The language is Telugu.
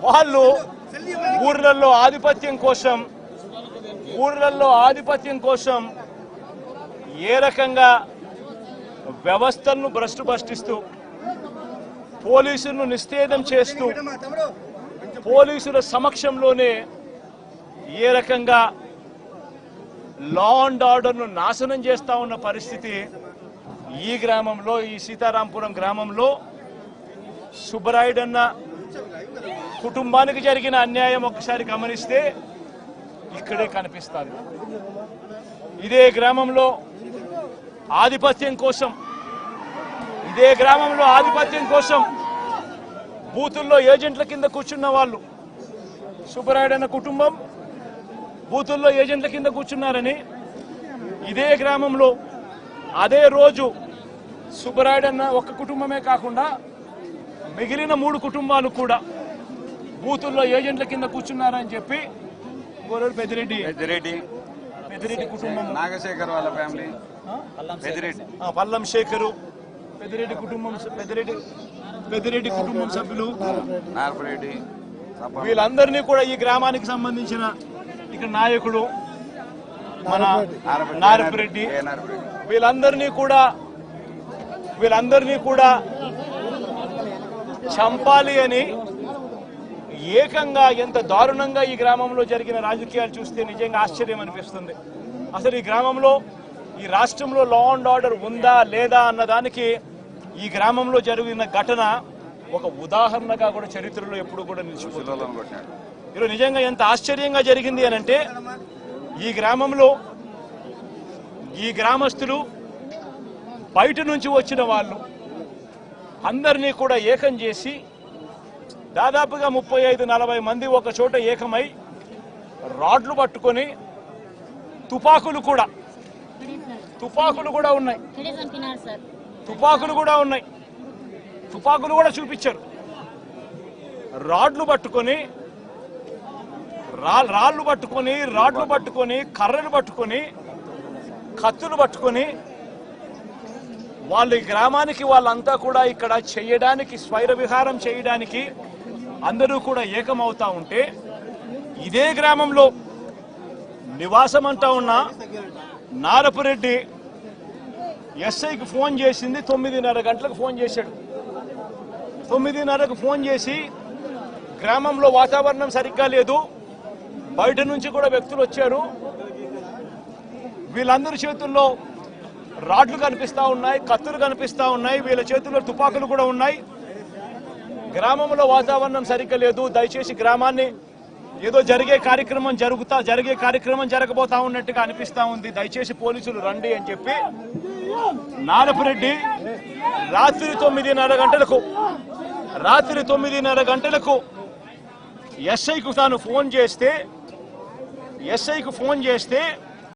వాళ్ళు ఊర్లలో ఆధిపత్యం కోసం ఏ రకంగా వ్యవస్థలను భ్రష్టుపట్టిస్తూ పోలీసులను నిస్తేదం చేస్తూ పోలీసుల సమక్షంలోనే ఏ రకంగా లా అండ్ ఆర్డర్ను నాశనం చేస్తా ఉన్న పరిస్థితి ఈ గ్రామంలో, ఈ సీతారాంపురం గ్రామంలో సుబ్బరాయుడన్న కుటుంబానికి జరిగిన అన్యాయం ఒక్కసారి గమనిస్తే ఇక్కడే కనిపిస్తుంది. ఇదే గ్రామంలో ఆధిపత్యం కోసం బూతుల్లో ఏజెంట్ల కింద కూర్చున్న వాళ్ళు, సుబ్బరాయుడన్న కుటుంబం బూతుల్లో ఏజెంట్ల కింద కూర్చున్నారని ఇదే గ్రామంలో అదే రోజు సుబ్బరాయుడన్న ఒక్క కుటుంబమే కాకుండా మిగిలిన 3 కుటుంబాలు కూడా బూతుల్లో ఏజెంట్ల కింద కూర్చున్నారని చెప్పి పెద్దిరెడ్డి కుటుంబం, నాగశేఖర్ వాళ్ళ ఫ్యామిలీ, పల్లం శేఖరు, పెద్దిరెడ్డి కుటుంబం సభ్యులు, వీళ్ళందరినీ కూడా ఈ గ్రామానికి సంబంధించిన ఇక్కడ నాయకుడు మన నారపురెడ్డి, వీళ్ళందరినీ కూడా చంపాలి అని ఏకంగా ఎంత దారుణంగా ఈ గ్రామంలో జరిగిన రాజకీయాలు చూస్తే నిజంగా ఆశ్చర్యం అనిపిస్తుంది. అసలు ఈ గ్రామంలో, ఈ రాష్ట్రంలో లా అండ్ ఆర్డర్ ఉందా లేదా అన్నదానికి ఈ గ్రామంలో జరిగిన ఘటన ఒక ఉదాహరణగా కూడా చరిత్రలో ఎప్పుడు కూడా నిలిచిపోతుంది. ఈరోజు నిజంగా ఎంత ఆశ్చర్యంగా జరిగింది అని అంటే, ఈ గ్రామంలో ఈ గ్రామస్తులు, బయట నుంచి వచ్చిన వాళ్ళు అందరినీ కూడా ఏకం చేసి దాదాపుగా 35-40 మంది ఒక చోట ఏకమై రాడ్లు పట్టుకొని తుపాకులు కూడా ఉన్నాయి, తుపాకులు కూడా చూపించారు. రాడ్లు పట్టుకొని, కర్రలు పట్టుకొని, కత్తులు పట్టుకొని వాళ్ళ గ్రామానికి వాళ్ళంతా కూడా ఇక్కడ చేయడానికి, స్వైర విహారం చేయడానికి అందరూ కూడా ఏకమవుతా ఉంటే, ఇదే గ్రామంలో నివాసం అంటా ఉన్న నారపురెడ్డి ఎస్ఐకి ఫోన్ చేసింది 9:30 గంటలకు ఫోన్ చేశాడు. 9:30కు ఫోన్ చేసి గ్రామంలో వాతావరణం సరిగ్గా లేదు, బయట నుంచి కూడా వ్యక్తులు వచ్చారు, వీళ్ళందరి చేతుల్లో రాడ్లు కనిపిస్తా ఉన్నాయి, కత్తులు కనిపిస్తా ఉన్నాయి, వీళ్ళ చేతుల్లో తుపాకులు కూడా ఉన్నాయి, గ్రామంలో వాతావరణం సరిగ్గా లేదు, దయచేసి గ్రామాన్ని ఏదో జరిగే కార్యక్రమం జరగబోతా ఉన్నట్టుగా అనిపిస్తా ఉంది, దయచేసి పోలీసులు రండి అని చెప్పి నారపురెడ్డి రాత్రి 9:30 గంటలకు ఎస్ఐకు తాను ఫోన్ చేస్తే